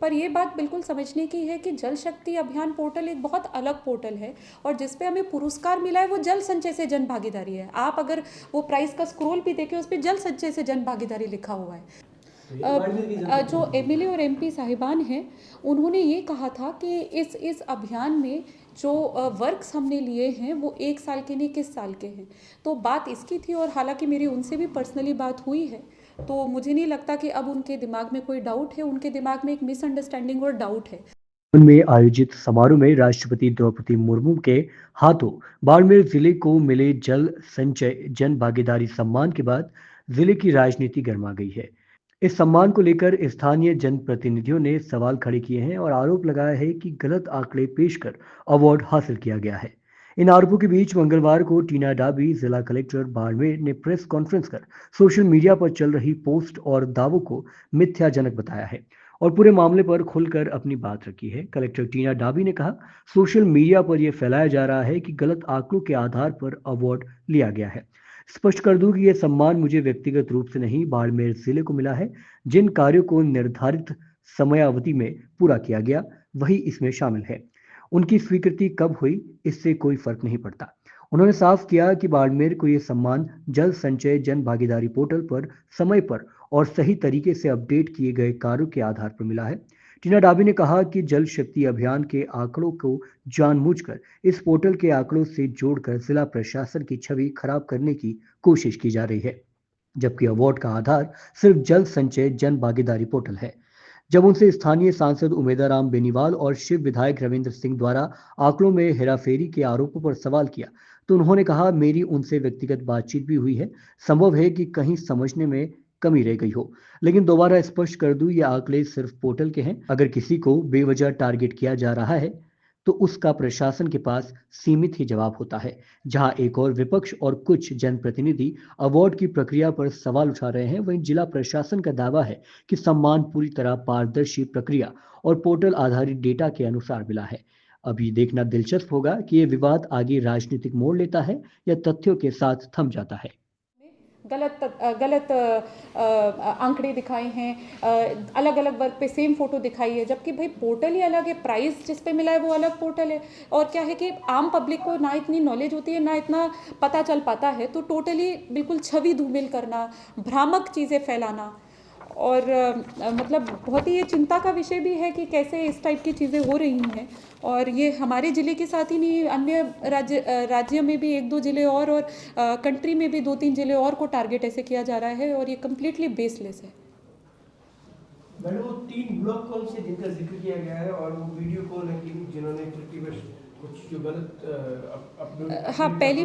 पर ये बात बिल्कुल समझने की है कि जल शक्ति अभियान पोर्टल एक बहुत अलग पोर्टल है और जिस पे हमें पुरस्कार मिला है वो जल संचय से जन भागीदारी है। आप अगर वो प्राइस का स्क्रॉल भी देखें उस पर जल संचय से जन भागीदारी लिखा हुआ है। जो एमएलए और एमपी साहिबान हैं उन्होंने ये कहा था कि इस अभियान में जो वर्क्स हमने लिए हैं वो 1 साल के नहीं किस साल के हैं, तो बात इसकी थी। और हालांकि मेरी उनसे भी पर्सनली बात हुई है, तो मुझे नहीं लगता कि अब उनके दिमाग में कोई डाउट है। उनके दिमाग में एक मिसअंडरस्टैंडिंग और डाउट है। में आयोजित समारोह में राष्ट्रपति द्रौपदी मुर्मू के हाथों बाड़मेर जिले को मिले जल संचय जन भागीदारी सम्मान के बाद जिले की राजनीति गर्मा गई है। इस सम्मान को लेकर स्थानीय जनप्रतिनिधियों ने सवाल खड़े किए हैं और आरोप लगाया है कि गलत आंकड़े पेश कर अवार्ड हासिल किया गया है। इन आरोपों के बीच मंगलवार को टीना डाबी जिला कलेक्टर बाड़मेर ने प्रेस कॉन्फ्रेंस कर सोशल मीडिया पर चल रही पोस्ट और दावों को मिथ्याजनक बताया है और पूरे मामले पर खुलकर अपनी बात रखी है। कलेक्टर टीना डाबी ने कहा, सोशल मीडिया पर यह फैलाया जा रहा है कि गलत आंकड़ों के आधार पर अवार्ड लिया गया है। स्पष्ट कर दूं कि यह सम्मान मुझे व्यक्तिगत रूप से नहीं बाड़मेर जिले को मिला है। जिन कार्यों को निर्धारित समयावधि में पूरा किया गया वही इसमें शामिल है। उनकी स्वीकृति कब हुई इससे कोई फर्क नहीं पड़ता। उन्होंने साफ किया कि बाड़मेर को यह सम्मान जल संचय जन भागीदारी पोर्टल पर समय पर और सही तरीके से अपडेट किए गए कार्यों के आधार पर मिला है। टीना डाबी ने कहा कि जल शक्ति अभियान के आंकड़ों को जानबूझकर इस पोर्टल के आंकड़ों से जोड़कर जिला प्रशासन की छवि खराब करने की कोशिश की जा रही है, जबकि अवार्ड का आधार सिर्फ जल संचय जन भागीदारी पोर्टल है। जब उनसे स्थानीय सांसद उमेदाराम बेनीवाल और शिव विधायक रविंद्र सिंह द्वारा आंकड़ों में हेराफेरी के आरोपों पर सवाल किया तो उन्होंने कहा, मेरी उनसे व्यक्तिगत बातचीत भी हुई है। संभव है कि कहीं समझने में कमी रह गई हो, लेकिन दोबारा स्पष्ट कर दूं, ये आंकड़े सिर्फ पोर्टल के हैं। अगर किसी को बेवजह टारगेट किया जा रहा है तो उसका प्रशासन के पास सीमित ही जवाब होता है। जहां एक और विपक्ष और कुछ जनप्रतिनिधि अवार्ड की प्रक्रिया पर सवाल उठा रहे हैं, वहीं जिला प्रशासन का दावा है कि सम्मान पूरी तरह पारदर्शी प्रक्रिया और पोर्टल आधारित डेटा के अनुसार मिला है। अब ये देखना दिलचस्प होगा कि ये विवाद आगे राजनीतिक मोड़ लेता है या तथ्यों के साथ थम जाता है। गलत आंकड़े दिखाए हैं, अलग अलग वर्ग पे सेम फोटो दिखाई है, जबकि भाई पोर्टल ही अलग है। प्राइस जिस पे मिला है वो अलग पोर्टल है। और क्या है कि आम पब्लिक को ना इतनी नॉलेज होती है ना इतना पता चल पाता है, तो टोटली बिल्कुल छवि धूमिल करना, भ्रामक चीज़ें फैलाना और मतलब बहुत ही ये चिंता का विषय भी है कि कैसे इस टाइप की चीज़ें हो रही हैं। और ये हमारे ज़िले के साथ ही नहीं, अन्य राज्यों में भी 1-2 ज़िले और कंट्री में भी 2-3 ज़िले और को टारगेट ऐसे किया जा रहा है और ये कम्प्लीटली बेसलेस है। मैडम, वो 3 ब्लॉक कॉल से जिनका जिक्र किया गया है और वो वीडियो कॉल है कि जिन्होंने त्रुटिवश कुछ जो गलत हाँ, पहली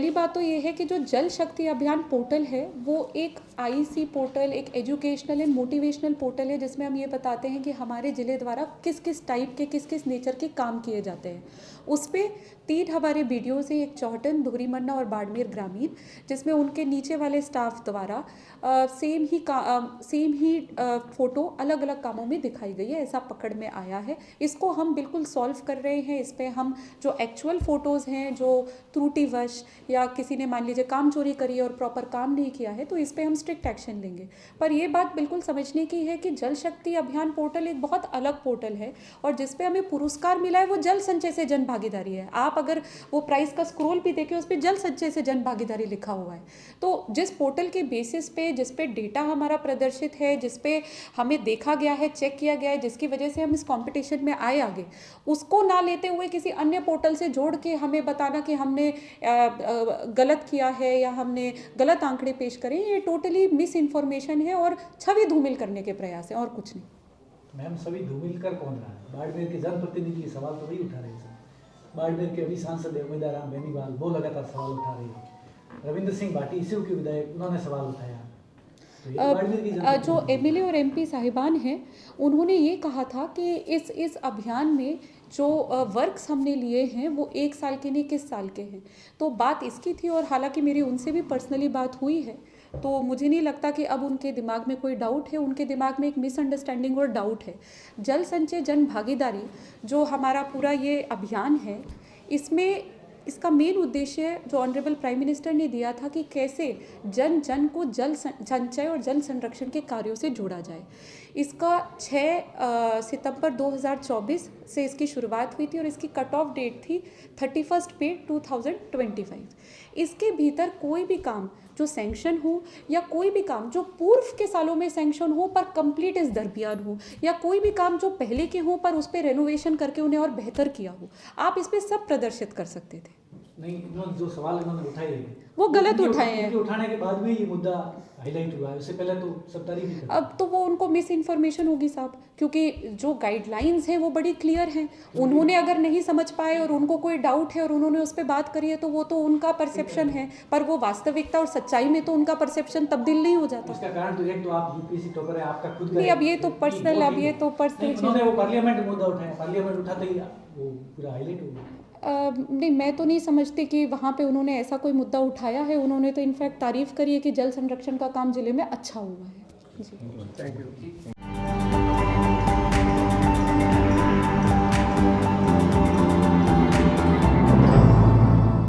बात तो ये है कि जो जल शक्ति अभियान पोर्टल है वो एक आईसी पोर्टल, एक एजुकेशनल एंड मोटिवेशनल पोर्टल है जिसमें हम ये बताते हैं कि हमारे ज़िले द्वारा किस किस टाइप के किस किस नेचर के काम किए जाते हैं। उस पर 3 हमारे वीडियोज़ हैं, एक चौहटन, धुरीमन्ना और बाड़मेर ग्रामीण, जिसमें उनके नीचे वाले स्टाफ द्वारा सेम ही फ़ोटो अलग अलग कामों में दिखाई गई है, ऐसा पकड़ में आया है। इसको हम बिल्कुल सॉल्व कर रहे हैं। इस पर हम जो एक्चुअल फ़ोटोज़ हैं जो त्रुटिवश या किसी ने मान लीजिए काम चोरी करी और प्रॉपर काम नहीं किया है तो इस पर हम स्ट्रिक्ट एक्शन लेंगे। पर ये बात बिल्कुल समझने की है कि जल शक्ति अभियान पोर्टल एक बहुत अलग पोर्टल है और जिस पे हमें पुरस्कार मिला है वो जल संचय से जन भागीदारी है। आप अगर वो प्राइस का स्क्रॉल भी देखें उस पर जल संचय से जन भागीदारी लिखा हुआ है। तो जिस पोर्टल के बेसिस पे, जिस पे डेटा हमारा प्रदर्शित है, जिस पे हमें देखा गया है, चेक किया गया है, जिसकी वजह से हम इस कॉम्पिटिशन में आए आगे, उसको ना लेते हुए किसी अन्य पोर्टल से जोड़ के हमें बताना कि हमने गलत किया है या हमने गलत आंकड़े पेश करे, ये टोटली मिस इन्फॉर्मेशन है और छवि धूमिल करने के प्रयास है और कुछ नहीं। मैम, छवि धूमिल कर कौन रहा है? बाड़मेर के जनप्रतिनिधि सवाल तो वही उठा रहे हैं। बाड़मेर के अभी सांसद उमेदाराम बेनीवाल वो लगातार सवाल उठा रहे हैं। रविंद्र सिंह भाटी इसी के विधायक, उन्होंने सवाल उठाया। जो एमएलए और एमपी साहिबान हैं उन्होंने ये कहा था कि इस अभियान में जो वर्क्स हमने लिए हैं वो 1 साल के नहीं किस साल के हैं, तो बात इसकी थी। और हालांकि मेरी उनसे भी पर्सनली बात हुई है, तो मुझे नहीं लगता कि अब उनके दिमाग में कोई डाउट है। उनके दिमाग में एक मिसअंडरस्टैंडिंग और डाउट है। जल संचय जन भागीदारी जो हमारा पूरा ये अभियान है, इसमें इसका मेन उद्देश्य जो ऑनरेबल प्राइम मिनिस्टर ने दिया था कि कैसे जन जन को जल संचय और जल संरक्षण के कार्यों से जोड़ा जाए। इसका 6 सितंबर 2024 से इसकी शुरुआत हुई थी और इसकी कट ऑफ डेट थी 31 मई 2025। इसके भीतर कोई भी काम जो सैंक्शन हो या कोई भी काम जो पूर्व के सालों में सैंक्शन हो पर कंप्लीट इस दरमियान हो, या कोई भी काम जो पहले के हो पर उस पर रेनोवेशन करके उन्हें और बेहतर किया हो, आप इस पे सब प्रदर्शित कर सकते थे। नहीं, इन्होंने जो सवाल इन्होंने उठाए हैं वो गलत उनके- उठाए हैं। उनके उठाने के बाद भी ये मुद्दा हाईलाइट हुआ है, उससे पहले तो सब तारीफ ही करते अब तो वो उनको मिस इन्फॉर्मेशन होगी साहब, क्योंकि जो गाइडलाइंस हैं वो बड़ी क्लियर हैं। उन्होंने अगर नहीं समझ पाए और उनको कोई डाउट है और उन्होंने उस पर बात करी है तो वो तो उनका परसेप्शन है, पर वो वास्तविकता और सच्चाई में तो उनका परसेप्शन तब्दील नहीं हो जाता। इसका कारण तो एक तो आप यूपीएससी टॉपर है, आपका खुद का नहीं, अब ये तो पर्सनल, अब ये तो पर्सनल नहीं, उन्होंने वो पार्लियामेंट में मुद्दा उठाया, पार्लियामेंट उठाते ही वो पूरा हाईलाइट हो गया। नहीं, मैं तो नहीं समझती कि वहाँ पे उन्होंने ऐसा कोई मुद्दा उठाया है। उन्होंने तो इनफैक्ट तारीफ़ करी है कि जल संरक्षण का काम ज़िले में अच्छा हुआ है। जी। Thank you.